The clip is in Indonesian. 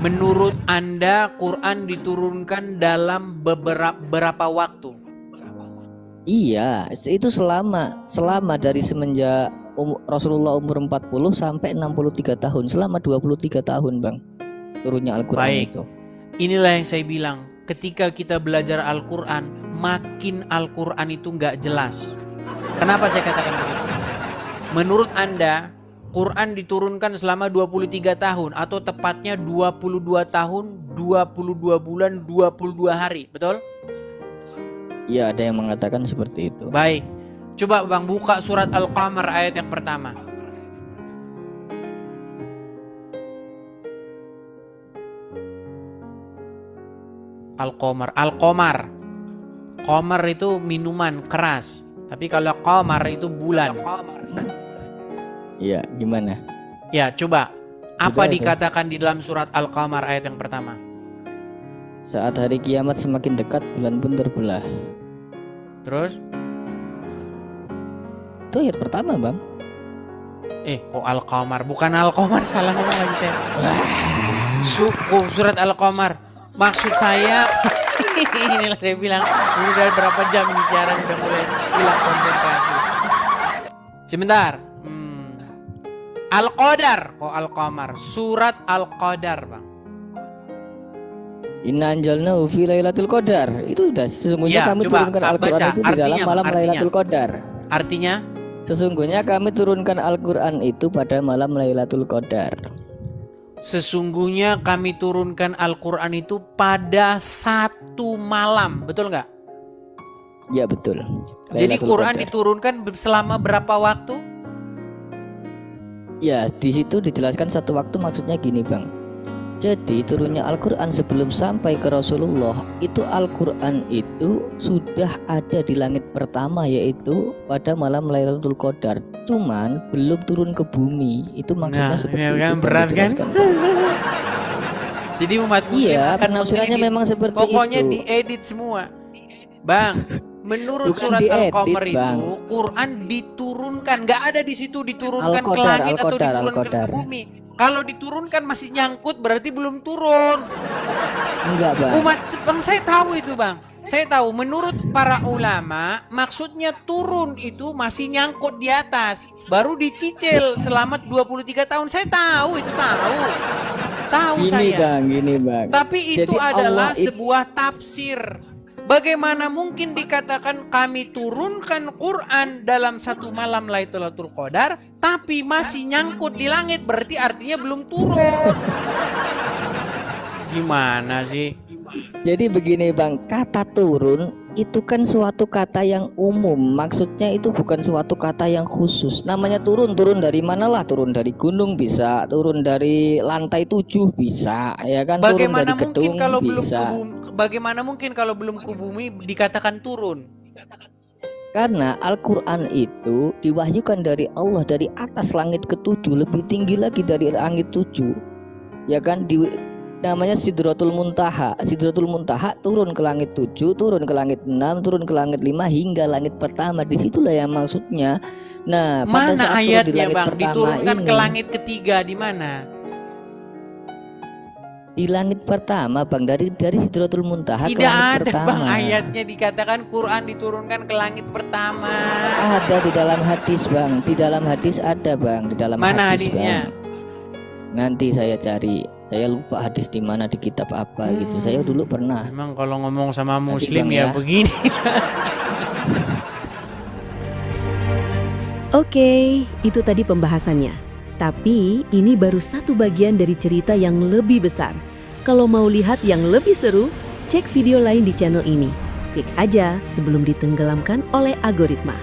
Menurut Anda Quran diturunkan dalam beberapa waktu? Iya, itu selama dari semenjak Rasulullah umur 40 sampai 63 tahun, selama 23 tahun, Bang. Turunnya Al-Qur'an itu. Inilah yang saya bilang, ketika kita belajar Al-Qur'an, makin Al-Qur'an itu nggak jelas. Kenapa saya katakan begitu? Menurut Anda, Quran diturunkan selama 23 tahun atau tepatnya 22 tahun, 22 bulan, 22 hari, betul? Iya, ada yang mengatakan seperti itu. Baik, coba Bang buka surat Al-Qamar ayat yang pertama. Al-Qamar. Qamar itu minuman keras, tapi kalau qamar itu bulan. Iya, gimana? Ya, coba. Apa Sudah, dikatakan di dalam surat Al-Qamar ayat yang pertama? Saat hari kiamat semakin dekat, bulan pun terbelah. Terus? Itu ayat pertama, Bang. Kok Al-Qamar? Bukan Al-Qamar, salah ngomong lagi saya. Surat Al-Qamar. Maksud saya, inilah saya bilang, ini udah berapa jam di siaran udah mulai hilang konsentrasi. Sebentar. Al-Qadar, kok Al-Qamar? Surat Al-Qadar, Bang. Inna anjalnahu fi lailatul qadar. Itu sudah sesungguhnya Ya, kami coba, turunkan Al-Qur'an baca. itu di dalam malam Lailatul Qadar. Artinya? Sesungguhnya kami turunkan Al-Qur'an itu pada malam Lailatul Qadar. Sesungguhnya kami turunkan Al-Qur'an itu pada satu malam, betul nggak? Ya, betul. Jadi Lailatul Quran Qadar. diturunkan selama berapa waktu? Ya, di situ dijelaskan satu waktu, maksudnya gini, Bang. Jadi turunnya Al-Qur'an sebelum sampai ke Rasulullah, itu Al-Qur'an itu sudah ada di langit pertama, yaitu pada malam Lailatul Qadar. Cuman belum turun ke bumi. Itu maksudnya seperti itu. Kan berat kan? Jadi umat muslim Iya, akan penafsirannya mengedit. memang seperti Pokoknya itu. diedit semua. Bang, menurut Bukan surat diedit, Al-Qamar itu Bang. Quran diturunkan, nggak ada di situ diturunkan ke Al-Qadar, langit atau Al-Qadar, diturunkan Al-Qadar. ke bumi. Kalau diturunkan masih nyangkut berarti belum turun. Enggak, Bang. Umat Bang, saya tahu itu, Bang. Saya tahu, menurut para ulama maksudnya turun itu masih nyangkut di atas, baru dicicil selama 23 tahun. Saya tahu itu, tahu saya. Gini, Bang. Tapi itu Jadi adalah Allah sebuah tafsir. Bagaimana mungkin dikatakan kami turunkan Quran dalam satu malam Lailatul Qadar tapi masih nyangkut di langit, berarti artinya belum turun. Gimana sih? Jadi begini, Bang, kata turun itu kan suatu kata yang umum. Maksudnya itu bukan suatu kata yang khusus. Namanya turun dari manalah? Turun dari gunung bisa, turun dari lantai 7 bisa, ya kan? Bagaimana turun dari gedung bisa. Bagaimana mungkin kalau belum ke bumi dikatakan turun? Karena Al-Qur'an itu diwahyukan dari Allah dari atas langit ke-7, lebih tinggi lagi dari langit 7. Ya kan, namanya Sidratul Muntaha. Sidratul Muntaha turun ke langit 7, turun ke langit 6, turun ke langit 5 hingga langit pertama. Disitulah yang maksudnya. Nah, pada mana saat ayatnya, turun di langit Bang? pertama Diturunkan ini, ke langit ketiga di mana? di langit pertama, Bang, dari Sidratul Muntaha ke Tidak langit ada, pertama. Bang, ayatnya dikatakan Quran diturunkan ke langit pertama. Ada di dalam hadis, Bang. Di dalam hadis ada, Bang. Di dalam Mana hadis, hadisnya? Bang. Nanti saya cari. Saya lupa hadis di mana, di kitab apa gitu. Saya dulu pernah. Memang kalau ngomong sama Nanti, muslim Bang, ya ya. begini. Oke, itu tadi pembahasannya. Tapi ini baru satu bagian dari cerita yang lebih besar. Kalau mau lihat yang lebih seru, cek video lain di channel ini. Klik aja sebelum ditenggelamkan oleh algoritma.